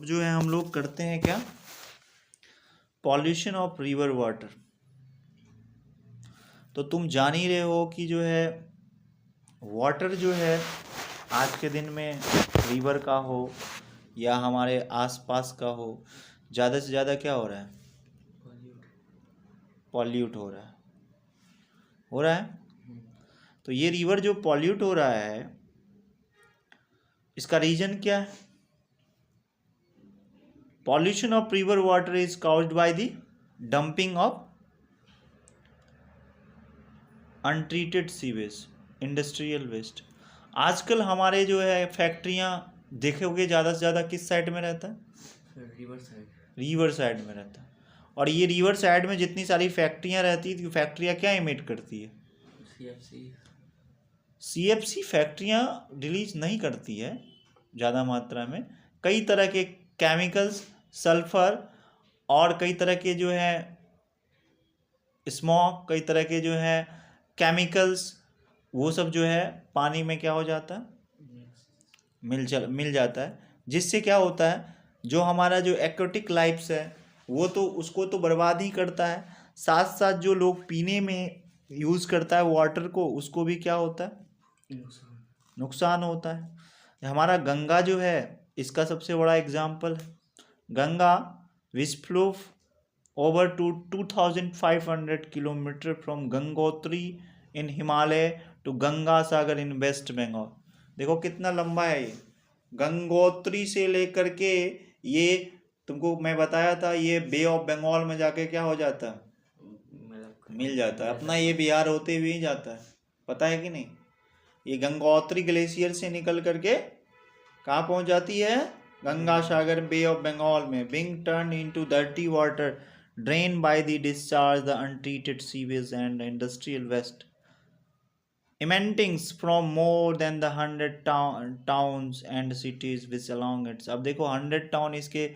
अब जो है हम लोग करते हैं क्या, पॉल्यूशन ऑफ रिवर वाटर। तो तुम जान ही रहे हो कि जो है वाटर जो है आज के दिन में रिवर का हो या हमारे आसपास का हो, ज़्यादा से ज़्यादा क्या हो रहा है, पॉल्यूट हो रहा है। तो ये रिवर जो पॉल्यूट हो रहा है इसका रीजन क्या है? Pollution of river water is caused by the dumping of untreated sewage, industrial waste. आजकल हमारे जो है फैक्ट्रियां देखोगे ज़्यादा से ज़्यादा किस साइड में रहता है? रिवर साइड में रहता है। और ये रिवर साइड में जितनी सारी फैक्ट्रियां रहती है, फैक्ट्रियां क्या इमिट करती है? सीएफसी फैक्ट्रियां रिलीज नहीं करती है ज़्यादा मात्रा में। कई तरह के केमिकल्स, सल्फर और कई तरह के जो है स्मोक, कई तरह के जो है केमिकल्स, वो सब जो है पानी में क्या हो जाता है, मिल जाता है। जिससे क्या होता है, जो हमारा जो एक्वेटिक लाइफ्स है वो तो उसको तो बर्बाद ही करता है, साथ साथ जो लोग पीने में यूज़ करता है वाटर को, उसको भी क्या होता है, नुकसान होता है। हमारा गंगा जो है इसका सबसे बड़ा एग्जाम्पल है। Ganga which flow over to 2500 kilometre from Gangotri in Himalaya to Ganga Sagar in West Bengal. देखो कितना लंबा है ये, गंगोत्री से लेकर के ये तुमको मैं बताया था, ये बे ऑफ बंगाल में जाके क्या हो जाता है, मिल जाता है। अपना ये बिहार होते हुए ही जाता है, पता है कि नहीं। ये गंगोत्री ग्लेशियर से निकल करके कहाँ पहुँच जाती है, गंगा सागर बे ऑफ बंगाल में। Being turn into dirty water drained by the discharge the untreated sewage and industrial waste emanating from more than the 100 towns and cities which along it। अब देखो 100 टाउन इसके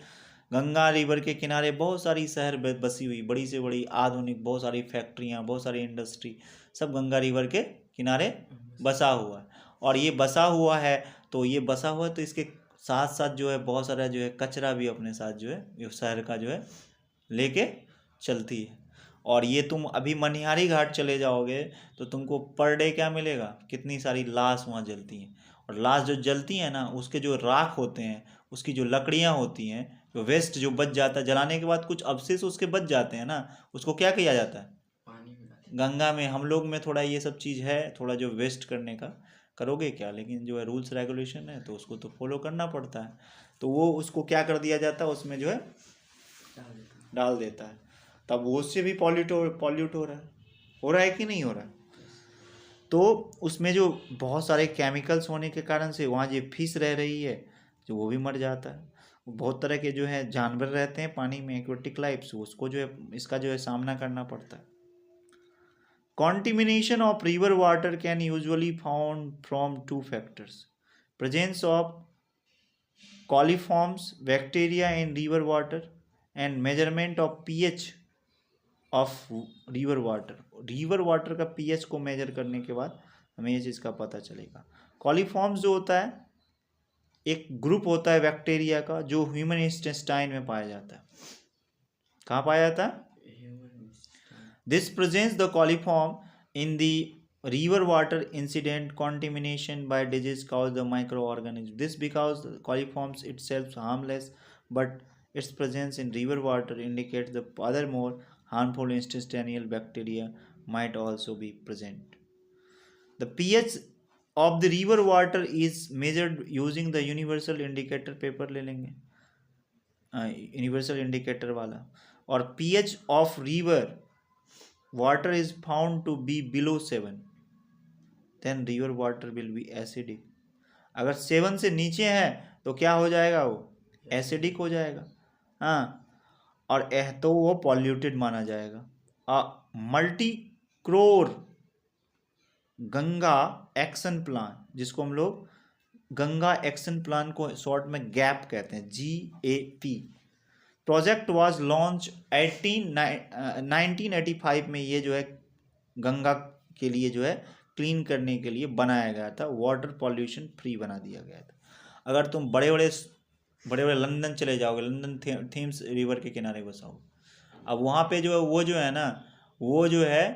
गंगा रिवर के किनारे बहुत सारी शहर बसी हुई, बड़ी से बड़ी आधुनिक बहुत सारी फैक्ट्रियाँ, बहुत सारी इंडस्ट्री, सब गंगा रिवर के किनारे बसा हुआ है। और ये बसा हुआ है तो ये बसा हुआ है तो इसके साथ साथ जो है बहुत सारा जो है कचरा भी अपने साथ जो है शहर का जो है लेके चलती है। और ये तुम अभी मनिहारी घाट चले जाओगे तो तुमको पर डे क्या मिलेगा, कितनी सारी लाश वहाँ जलती हैं। और लाश जो जलती हैं ना, उसके जो राख होते हैं, उसकी जो लकड़ियाँ होती हैं, जो वेस्ट जो बच जाता है, जलाने के बाद कुछ अवशेष उसके बच जाते हैं ना, उसको क्या किया जाता है, पानी में, गंगा में। हम लोग में थोड़ा ये सब चीज़ है, थोड़ा जो वेस्ट करने का करोगे क्या, लेकिन जो है रूल्स रेगुलेशन है तो उसको तो फॉलो करना पड़ता है। तो वो उसको क्या कर दिया जाता है, उसमें जो है डाल देता है, तब वो उससे भी पॉल्यूट हो रहा है कि नहीं हो रहा है। तो उसमें जो बहुत सारे केमिकल्स होने के कारण से वहाँ जो फिश रह रही है जो वो भी मर जाता है। बहुत तरह के जो है जानवर रहते हैं पानी में, एक्वेटिक लाइफ्स, उसको जो है इसका जो है सामना करना पड़ता है। Contamination of river water can usually found from 2 factors, presence of coliforms bacteria in river water and measurement of pH of river water. River water का पीएच को मेजर करने के बाद हमें ये चीज़ का पता चलेगा। कॉलीफॉर्म्स जो होता है एक ग्रुप होता है बैक्टीरिया का जो ह्यूमन इंटेस्टाइन में पाया जाता है। कहाँ पाया जाता है? This presents the coliform in the river water incident contamination by disease cause the microorganism, this because the coliforms itself harmless but its presence in river water indicates the other more harmful intestinal bacteria might also be present. The pH of the river water is measured using the universal indicator, paper ले लेंगे universal indicator वाला, और pH of river water is found to be below 7, then river water will be acidic। अगर 7 से नीचे है तो क्या हो जाएगा, वो एसिडिक हो जाएगा। हाँ, और तो वो पॉल्यूटेड माना जाएगा। Multi crore Ganga action plan, जिसको हम लोग गंगा एक्शन प्लान को शॉर्ट में गैप कहते हैं, GAP प्रोजेक्ट वाज लॉन्च 1985 में। ये जो है गंगा के लिए जो है क्लीन करने के लिए बनाया गया था, वाटर पॉल्यूशन फ्री बना दिया गया था। अगर तुम बड़े बड़े बड़े बड़े लंदन चले जाओगे, लंदन थेम्स रिवर के किनारे बसा हो, अब वहाँ पे जो है वो जो है ना, वो जो है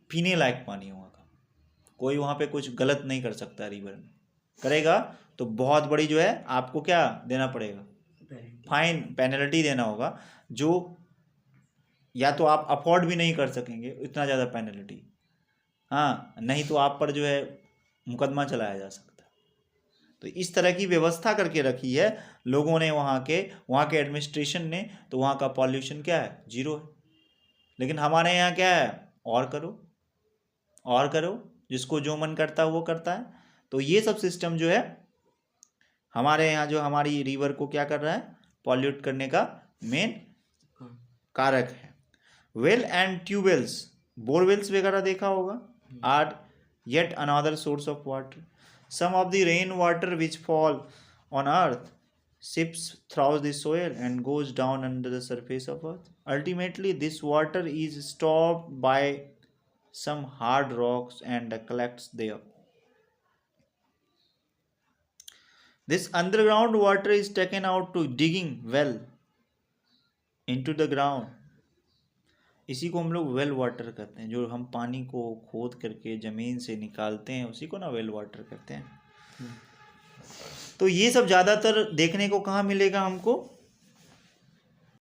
पीने लायक पानी है वहाँ का, कोई वहाँ पे कुछ गलत नहीं कर सकता रिवर में, करेगा तो बहुत बड़ी जो है आपको क्या देना पड़ेगा, फाइन पेनल्टी देना होगा, जो या तो आप अफोर्ड भी नहीं कर सकेंगे इतना ज़्यादा पेनल्टी, हाँ नहीं तो आप पर जो है मुकदमा चलाया जा सकता है। तो इस तरह की व्यवस्था करके रखी है लोगों ने, वहाँ के एडमिनिस्ट्रेशन ने, तो वहाँ का पॉल्यूशन क्या है, जीरो है। लेकिन हमारे यहाँ क्या है, और करो, जिसको जो मन करता है वो करता है। तो ये सब सिस्टम जो है हमारे यहाँ जो हमारी रिवर को क्या कर रहा है, पॉल्यूट करने का मेन कारक है। वेल एंड ट्यूबवेल्स, बोरवेल्स वगैरह देखा होगा, are yet another source of water. Some of the rain water which fall on earth sips through the soil and goes down under the surface of earth. Ultimately, this water is stopped by some hard rocks and collects there. This underground water is taken out to digging well into the ground. इसी को हम लोग well water कहते हैं, जो हम पानी को खोद करके ज़मीन से निकालते हैं उसी को ना वेल वाटर कहते हैं। तो ये सब ज़्यादातर देखने को कहाँ मिलेगा हमको,